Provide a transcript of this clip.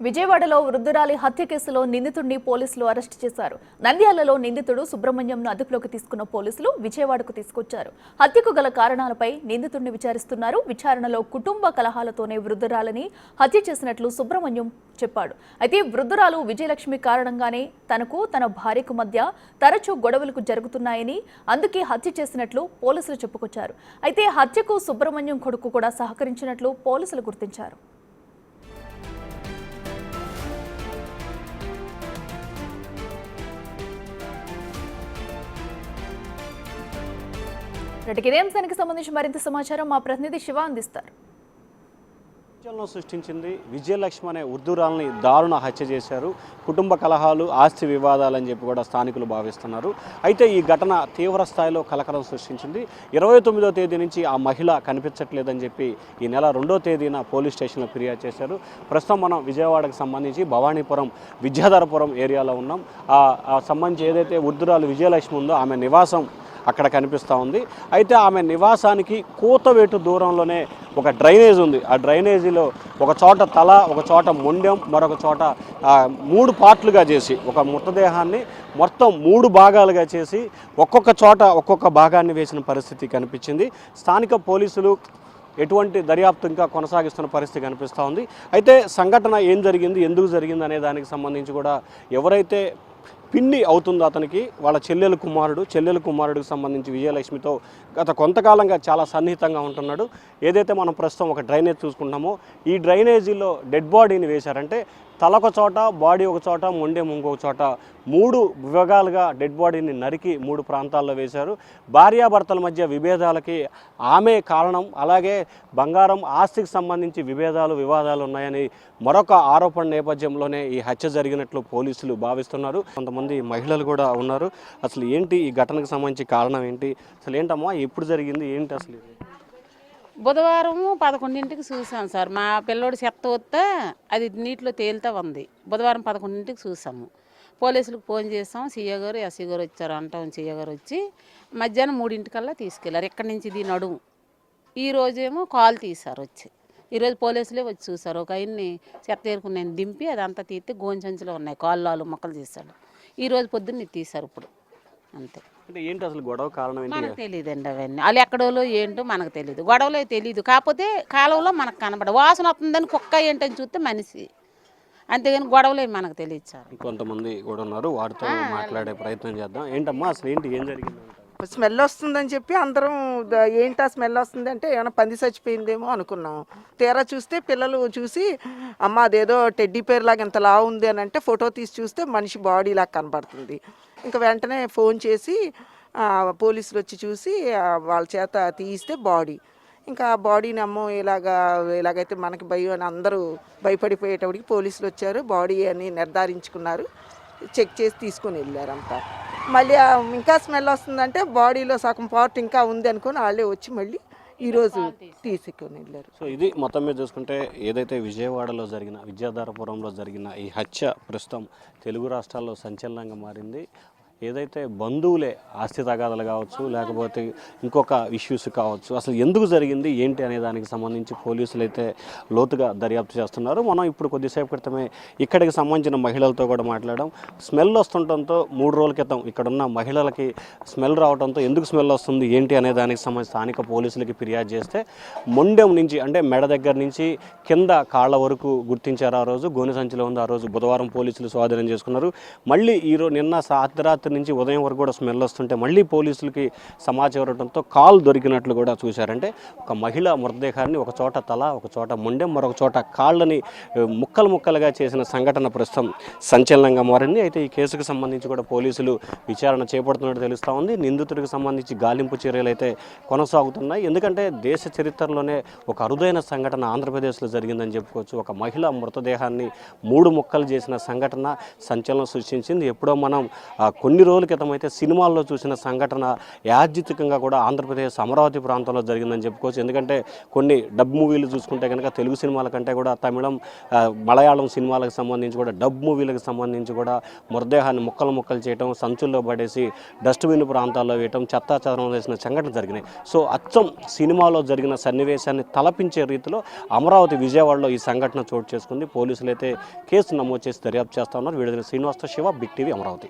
విజయవాడలో వృద్ధురాలి హత్య కేసులో నిందితుడిని పోలీసులు అరెస్టు చేశారు. నంద్యాలలో నిందితుడు సుబ్రహ్మణ్యంను అదుపులోకి తీసుకున్న పోలీసులు విజయవాడకు తీసుకొచ్చారు. హత్యకు గల కారణాలపై నిందితుడిని విచారిస్తున్నారు. విచారణలో కుటుంబ కలహాలతోనే వృద్ధురాలిని హత్య చేసినట్లు సుబ్రహ్మణ్యం చెప్పాడు. అయితే వృద్ధురాలు విజయలక్ష్మి కారణంగానే తనకు తన భార్యకు మధ్య తరచూ గొడవలకు జరుగుతున్నాయని, అందుకే హత్య చేసినట్లు పోలీసులు చెప్పుకొచ్చారు. అయితే హత్యకు సుబ్రహ్మణ్యం కొడుకు కూడా సహకరించినట్లు పోలీసులు గుర్తించారు. ఇదే అంశానికి సంబంధించి మరింత సమాచారం మా ప్రతినిధి శివ అందిస్తారు. సృష్టించింది విజయలక్ష్మి అనే ఉర్దూరాలని దారుణ హత్య చేశారు. కుటుంబ కలహాలు, ఆస్తి వివాదాలని చెప్పి కూడా స్థానికులు భావిస్తున్నారు. అయితే ఈ ఘటన తీవ్ర స్థాయిలో కలకలం సృష్టించింది. 29వ తేదీ నుంచి ఆ మహిళ కనిపించట్లేదని చెప్పి ఈ నెల 2వ తేదీన పోలీస్ స్టేషన్లో ఫిర్యాదు చేశారు. ప్రస్తుతం మనం విజయవాడకు సంబంధించి భవానీపురం, విద్యాధరపురం ఏరియాలో ఉన్నాం. ఆ సంబంధించి ఏదైతే ఉర్దూరాలు విజయలక్ష్మి ఉందో ఆమె నివాసం అక్కడ కనిపిస్తూ ఉంది. అయితే ఆమె నివాసానికి కూతవేటు దూరంలోనే ఒక డ్రైనేజ్ ఉంది. ఆ డ్రైనేజీలో ఒక చోట తల, ఒక చోట మొండెం, మరొక చోట 3 పార్ట్లుగా చేసి ఒక మృతదేహాన్ని మొత్తం 3 భాగాలుగా చేసి ఒక్కొక్క చోట ఒక్కొక్క భాగాన్ని వేసిన పరిస్థితి కనిపించింది. స్థానిక పోలీసులు ఎటువంటి దర్యాప్తు ఇంకా కొనసాగిస్తున్న పరిస్థితి కనిపిస్తూ ఉంది. అయితే సంఘటన ఏం జరిగింది, ఎందుకు జరిగింది అనే దానికి సంబంధించి కూడా ఎవరైతే పిన్ని అవుతుందో అతనికి వాళ్ళ చెల్లెలు కుమారుడికి సంబంధించి విజయలక్ష్మితో గత కొంతకాలంగా చాలా సన్నిహితంగా ఉంటున్నాడు. ఏదైతే మనం ప్రస్తుతం ఒక డ్రైనేజ్ చూసుకుంటున్నామో ఈ డ్రైనేజీలో డెడ్ బాడీని వేశారంటే తల ఒక చోట, బాడీ ఒక చోట, మొండెం ఇంకొక చోట 3 విభాగాలుగా డెడ్ బాడీని నరికి 3 ప్రాంతాల్లో వేశారు. భార్యాభర్తల మధ్య విభేదాలకి ఆమె కారణం. అలాగే బంగారం, ఆస్తికి సంబంధించి వివాదాలు ఉన్నాయని మరొక ఆరోపణ నేపథ్యంలోనే ఈ హత్య జరిగినట్లు పోలీసులు భావిస్తున్నారు. కొంతమంది మహిళలు కూడా ఉన్నారు. అసలు ఏంటి ఈ ఘటనకు సంబంధించి కారణం ఏంటి, అసలు ఏంటమ్మా, ఎప్పుడు జరిగింది, ఏంటి అసలు? బుధవారం 11ంటికి చూసాం సార్. మా పిల్లోడు చెత్త వస్తే అది నీటిలో తేలుతూ ఉంది. బుధవారం 11ంటికి చూసాము. పోలీసులకు ఫోన్ చేసాం. సీఏ గారు, ఎస్సీ గారు వచ్చారు. అంటాం సీఏ గారు వచ్చి మధ్యాహ్నం 3ంటికల్లా తీసుకెళ్లారు. ఎక్కడి నుంచి ఇది నడుము. ఈరోజేమో కాల్ తీశారు వచ్చి. ఈరోజు పోలీసులే వచ్చి చూసారు. ఒక ఆయన్ని చెత్త ఏరుకుని నేను దింపి అదంతా తీస్తే గోంచంచులో ఉన్నాయి, కాళ్ళు మొక్కలు తీశాడు. ఈరోజు పొద్దున్న తీశారు. ఇప్పుడు అంతే. అంటే ఏంటి అసలు గొడవ కారణం ఏంటి? మనకు తెలియదండి అవన్నీ. వాళ్ళు ఎక్కడోలో ఏంటో మనకు తెలియదు. గొడవలో తెలియదు. కాకపోతే కాలంలో మనకు కనబడ వాసన వస్తుందని కుక్క ఏంటని చూస్తే మనిషి, అంతేగాని గొడవలే మనకు తెలియదు సార్. కొంతమంది కూడా ఉన్నారు, వారితో మాట్లాడే ప్రయత్నం చేద్దాం. ఏంటమ్మా అసలు ఏంటి, ఏం జరిగింది? స్మెల్ వస్తుందని చెప్పి అందరం ఏంటి ఆ స్మెల్ వస్తుంది అంటే ఏమైనా పంది చచ్చిపోయిందేమో అనుకున్నాం. తీరా చూస్తే పిల్లలు చూసి అమ్మ అదేదో టెడ్డీ పేరు లాగా ఎంత లా ఉంది అని అంటే ఫోటో తీసి చూస్తే మనిషి బాడీ లాగా కనబడుతుంది. ఇంకా వెంటనే ఫోన్ చేసి పోలీసులు వచ్చి చూసి వాళ్ళ చేత తీస్తే బాడీ, ఇంకా బాడీని అమ్మో ఇలాగైతే మనకి భయం అని అందరూ భయపడిపోయేటప్పటికి పోలీసులు వచ్చారు. బాడీ అని నిర్ధారించుకున్నారు, చెక్ చేసి తీసుకొని వెళ్ళారు అంతా. మళ్ళీ ఇంకా స్మెల్ వస్తుందంటే బాడీలో సగం పార్ట్ ఇంకా ఉంది అనుకుని వాళ్ళే వచ్చి మళ్ళీ ఈరోజు తీసుకొని వెళ్ళారు. సో ఇది మొత్తం మీద చూసుకుంటే ఏదైతే విజయవాడలో జరిగిన, విద్యాధరపురంలో జరిగిన ఈ హత్య ప్రస్తుతం తెలుగు రాష్ట్రాల్లో సంచలనంగా మారింది. ఏదైతే బంధువులే ఆస్తి తగాదాలు కావచ్చు, లేకపోతే ఇంకొక ఇష్యూస్ కావచ్చు, అసలు ఎందుకు జరిగింది ఏంటి అనే దానికి సంబంధించి పోలీసులు అయితే లోతుగా దర్యాప్తు చేస్తున్నారు. మనం ఇప్పుడు కొద్దిసేపు క్రితమే ఇక్కడికి సంబంధించిన మహిళలతో కూడా మాట్లాడడం. స్మెల్ వస్తుండటంతో 3 రోజుల క్రితం ఇక్కడున్న మహిళలకి స్మెల్ రావడంతో ఎందుకు స్మెల్ వస్తుంది ఏంటి అనే దానికి సంబంధించి స్థానిక పోలీసులకి ఫిర్యాదు చేస్తే మొండెం నుంచి అంటే మెడ దగ్గర నుంచి కింద కాళ్ళ వరకు గుర్తించారు. ఆ రోజు గోనె సంచిలో ఉంది. ఆ రోజు బుధవారం పోలీసులు స్వాధీనం చేసుకున్నారు. మళ్ళీ నిన్న అర్ధరాత్రి నుంచి ఉదయం వరకు కూడా స్మెల్ వస్తుంటే మళ్ళీ పోలీసులకి సమాచారం ఇవ్వడంతో కాల్ దొరికినట్లు కూడా చూశారంటే ఒక మహిళ మృతదేహాన్ని ఒక చోట తల, ఒక చోట మొండెం, మరొక చోట కాళ్ళని ముక్కలుగా చేసిన సంఘటన ప్రస్తుతం సంచలనంగా మారింది. అయితే ఈ కేసుకు సంబంధించి కూడా పోలీసులు విచారణ చేపడుతున్నట్టు తెలుస్తూ ఉంది. నిందితుడికి సంబంధించి గాలింపు చర్యలు అయితే కొనసాగుతున్నాయి. ఎందుకంటే దేశ చరిత్రలోనే ఒక అరుదైన సంఘటన ఆంధ్రప్రదేశ్లో జరిగిందని చెప్పుకోవచ్చు. ఒక మహిళ మృతదేహాన్ని 3 ముక్కలు చేసిన సంఘటన సంచలనం సృష్టించింది. ఎప్పుడో మనం కొన్ని కొన్ని రోజుల క్రితం అయితే సినిమాల్లో చూసిన సంఘటన యాదృచ్ఛికంగా కూడా ఆంధ్రప్రదేశ్ అమరావతి ప్రాంతంలో జరిగిందని చెప్పుకోవచ్చు. ఎందుకంటే కొన్ని డబ్ మూవీలు చూసుకుంటే కనుక తెలుగు సినిమాల కంటే కూడా తమిళం, మలయాళం సినిమాలకు సంబంధించి కూడా డబ్ మూవీలకు సంబంధించి కూడా మృతదేహాన్ని ముక్కలు చేయటం, సంచుల్లో పడేసి డస్ట్బిన్ ప్రాంతాల్లో వేయటం, చెత్తా చెదరం వేసిన సంఘటన జరిగినాయి. సో అచ్చం సినిమాలో జరిగిన సన్నివేశాన్ని తలపించే రీతిలో అమరావతి విజయవాడలో ఈ సంఘటన చోటు చేసుకుంది. పోలీసులు అయితే కేసు నమోదు చేసి దర్యాప్తు చేస్తా ఉన్నారు. Video Srinivasa Siva, Big TV, Amaravati.